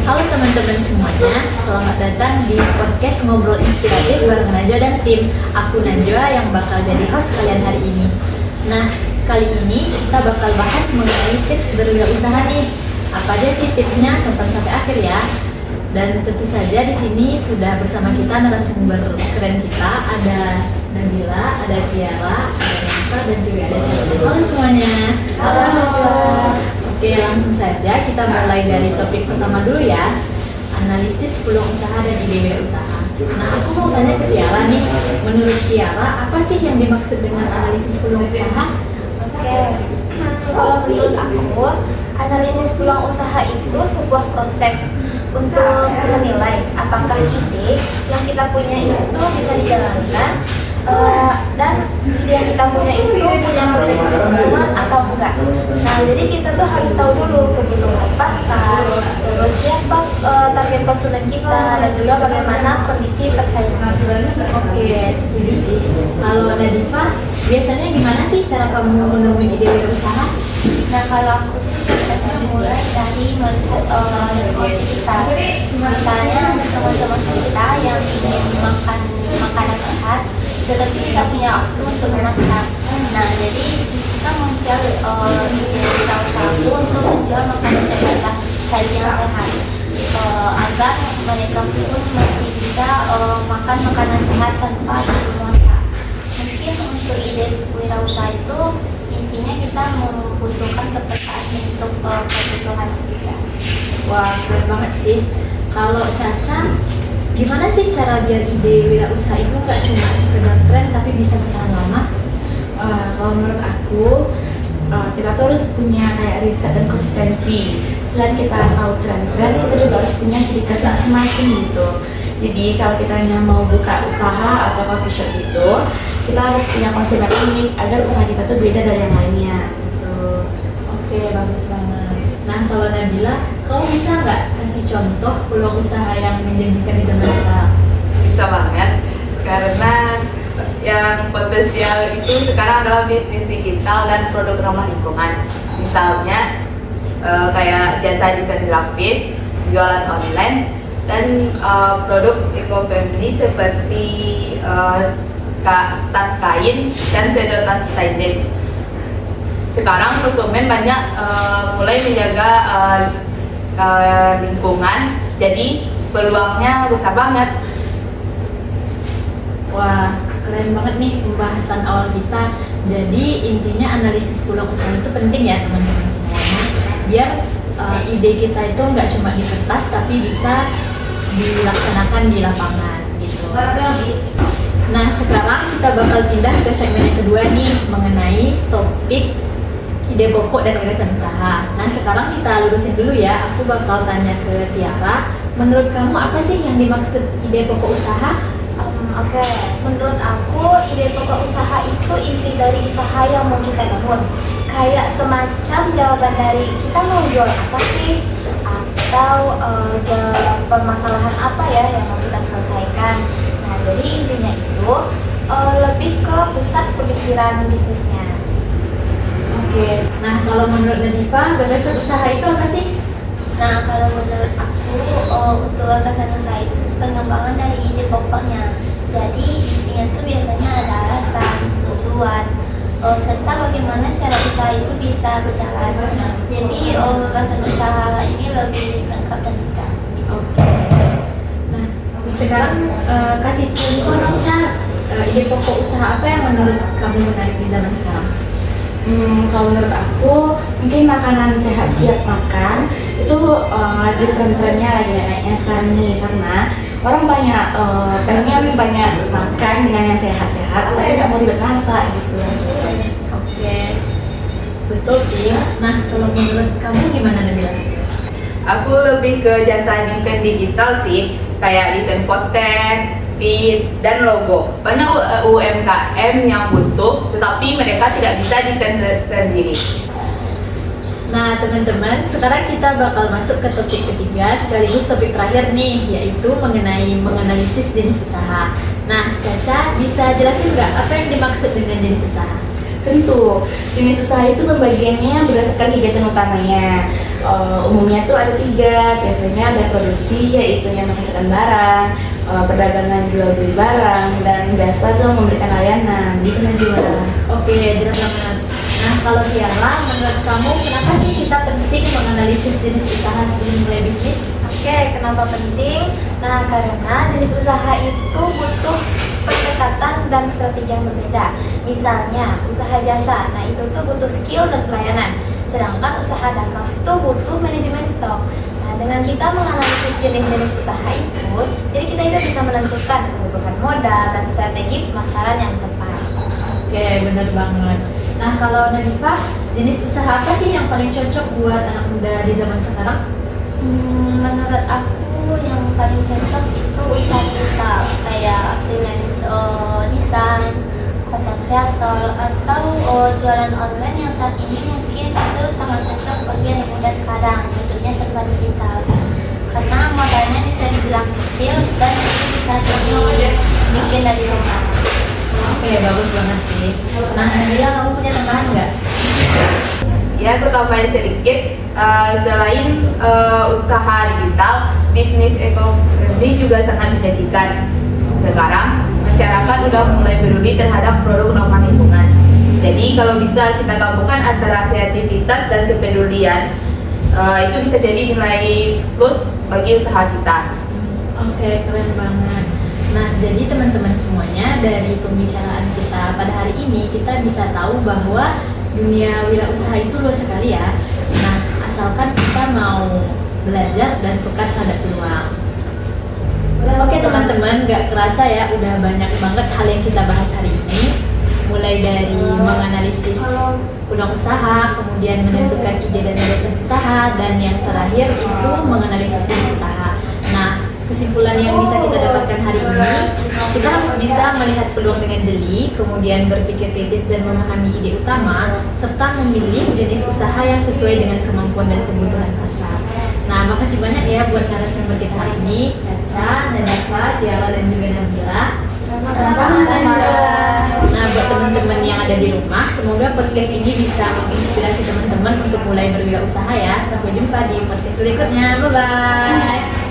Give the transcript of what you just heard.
Halo teman-teman semuanya, selamat datang di podcast Ngobrol Inspiratif bareng Najwa dan tim. Aku Najwa yang bakal jadi host kalian hari ini. Nah, kali ini kita bakal bahas mengenai tips berwirausaha nih. Apa aja sih tipsnya? Tonton sampai akhir ya. Dan tentu saja di sini sudah bersama kita narasumber keren kita. Ada Nabila, ada Tiara, ada Rita, dan juga ada Caca. Halo semuanya. Halo. Oke, langsung saja kita mulai dari topik pertama dulu ya. Analisis peluang usaha dan ide usaha. Nah, aku mau tanya ke Tiara nih. Menurut Tiara, apa sih yang dimaksud dengan analisis peluang usaha? Oke, kalau menurut aku, analisis peluang usaha itu sebuah proses untuk menilai apakah ide yang kita punya itu bisa dijalankan dan ide yang kita punya itu punya potensi pertumbuhan atau enggak. Nah, jadi kita tuh harus tahu dulu kebutuhan pasar, terus siapa target konsumen kita, dan juga bagaimana kondisi persaingan. Oke, setuju sih. Kalau Nadifa, biasanya gimana sih cara kamu menemukan ide usaha? Nah, kalau aku tuh biasanya mulai dari melihat kondisi kita. Misalnya ada teman-teman kita yang ingin makan makanan sehat, tetapi tidak punya waktu untuk memasak. Nah, jadi kita muncul ide usaha untuk menjual makanan sehat, sajian sehat, agar mereka pun masih bisa makan makanan sehat tanpa bermasak. Mungkin untuk ide wirausaha itu intinya kita membutuhkan kepekaan untuk kebutuhan kita. Wah, keren banget sih. Kalau Caca, gimana sih cara biar ide wirausaha itu nggak cuma sekedar tren tapi bisa bertahan lama? Kalau menurut aku, kita tuh harus punya kayak riset dan konsistensi. Selain kita tahu tren-tren, kita juga harus punya ciri khas masing-masing gitu. Jadi kalau kita hanya mau buka usaha atau coffee shop gitu, kita harus punya konsep yang unik agar usaha kita tuh beda dari yang lainnya gitu. Oke, bagus banget. Nah, kalau Nabila, kamu bisa nggak kasih contoh peluang usaha yang menjanjikan di zaman sekarang? Bisa banget, karena yang potensial itu sekarang adalah bisnis digital dan produk ramah lingkungan. Misalnya kayak jasa desain grafis, jualan online, dan produk eco-friendly seperti tas kain dan sedotan stainless. Sekarang konsumen banyak mulai menjaga lingkungan, jadi peluangnya besar banget. Wah, keren banget nih pembahasan awal kita. Jadi intinya analisis peluang usaha itu penting ya teman-teman semuanya. Biar ide kita itu nggak cuma di kertas tapi bisa dilaksanakan di lapangan gitu. Nah, sekarang kita bakal pindah ke segmen yang kedua nih, mengenai topik ide pokok dan gagasan usaha. Nah, sekarang kita lurusin dulu ya. Aku bakal tanya ke Tiara, menurut kamu apa sih yang dimaksud ide pokok usaha? Oke, menurut aku ide pokok usaha itu inti dari usaha yang mau kita bangun. Kayak semacam jawaban dari kita mau jual apa sih? Atau permasalahan apa ya yang mau kita selesaikan. Nah, jadi intinya itu lebih ke pusat pemikiran bisnisnya. Oke, nah kalau menurut Nadifa, gagasan usaha itu apa sih? Nah, kalau menurut aku untuk gagasan usaha itu pengembangan dari ide pokoknya. Jadi isinya itu biasanya ada alasan, tujuan, serta bagaimana cara usaha itu bisa berjalan. Jadi gagasan usaha ini lebih lengkap dan detail. Oke. Nah, sekarang kasih contoh dong, Ca. Ide pokok usaha apa yang menurut kamu menarik di zaman sekarang? Kalau menurut aku, mungkin makanan sehat siap makan itu lagi tren-trennya lagi naiknya sekarang nih, karena orang pengen banyak makan dengan yang sehat-sehat, tapi nggak mau ribet masak gitu. Oke, betul sih. Nah, kalau menurut kamu gimana Nabila? Aku lebih ke jasa desain digital sih, kayak desain poster, feed, dan logo. Banyak UMKM yang butuh, tetapi mereka tidak bisa desain sendiri. Nah teman-teman, sekarang kita bakal masuk ke topik ketiga sekaligus topik terakhir nih, yaitu mengenai menganalisis jenis usaha. Nah Caca, bisa jelasin nggak apa yang dimaksud dengan jenis usaha? Tentu, jenis usaha itu pembagiannya berdasarkan kegiatan utamanya. Umumnya tuh ada 3, biasanya ada produksi, yaitu yang menghasilkan barang, perdagangan jual beli barang, dan jasa tuh memberikan layanan. Gitu Najwa. Oke, jelas banget. Nah, kalau Tiara, menurut kamu kenapa sih kita penting menganalisis jenis usaha sebelum mulai bisnis? Oke, kenapa penting? Nah, karena jenis usaha itu butuh pendekatan dan strategi yang berbeda. Misalnya, usaha jasa, nah itu tuh butuh skill dan pelayanan. Sedangkan usaha dagang itu butuh manajemen stok. Nah, dengan kita menganalisis jenis-jenis usaha itu, jadi kita itu bisa menentukan kebutuhan modal dan strategi pemasaran yang tepat. Oke, bener banget. Nah, kalau Nadifah, jenis usaha apa sih yang paling cocok buat anak muda di zaman sekarang? Menurut aku yang paling cocok itu usaha digital kayak freelance desain, content creator, atau jualan online yang saat ini mungkin itu sangat cocok bagi anak muda sekarang. Hidupnya serba digital karena modalnya bisa dibilang kecil dan itu bisa dibikin dari rumah. Oke, bagus banget sih. Nah, Nadia, kamu punya tambahan nggak? Ya, aku tambahin sedikit. Selain usaha digital, bisnis ekonomi juga sangat menjanjikan. Sekarang masyarakat udah mulai peduli terhadap produk ramah lingkungan. Jadi kalau bisa kita gabungkan antara kreativitas dan kepedulian, itu bisa jadi nilai plus bagi usaha kita. Oke, keren banget. Nah, jadi teman-teman semuanya, dari pembicaraan kita pada hari ini, kita bisa tahu bahwa dunia wirausaha itu luas sekali ya. Nah, asalkan kita mau belajar dan peka terhadap peluang. Oke teman-teman, gak kerasa ya, udah banyak banget hal yang kita bahas hari ini. Mulai dari menganalisis peluang usaha, kemudian menentukan ide dan gagasan usaha, dan yang terakhir itu menganalisis jenis usaha. Nah, kesimpulan yang bisa kita dapatkan hari ini, kita harus bisa melihat peluang dengan jeli, kemudian berpikir kritis dan memahami ide utama, serta memilih jenis usaha yang sesuai dengan kemampuan dan kebutuhan pasar. Nah, makasih banyak ya buat narasumber kita hari ini, Caca, Nadifah, Tiara, dan juga Nabila. Sama-sama, Najwa. Nah, buat teman-teman yang ada di rumah, semoga podcast ini bisa menginspirasi teman-teman untuk mulai berwirausaha ya. Sampai jumpa di podcast berikutnya. Bye-bye.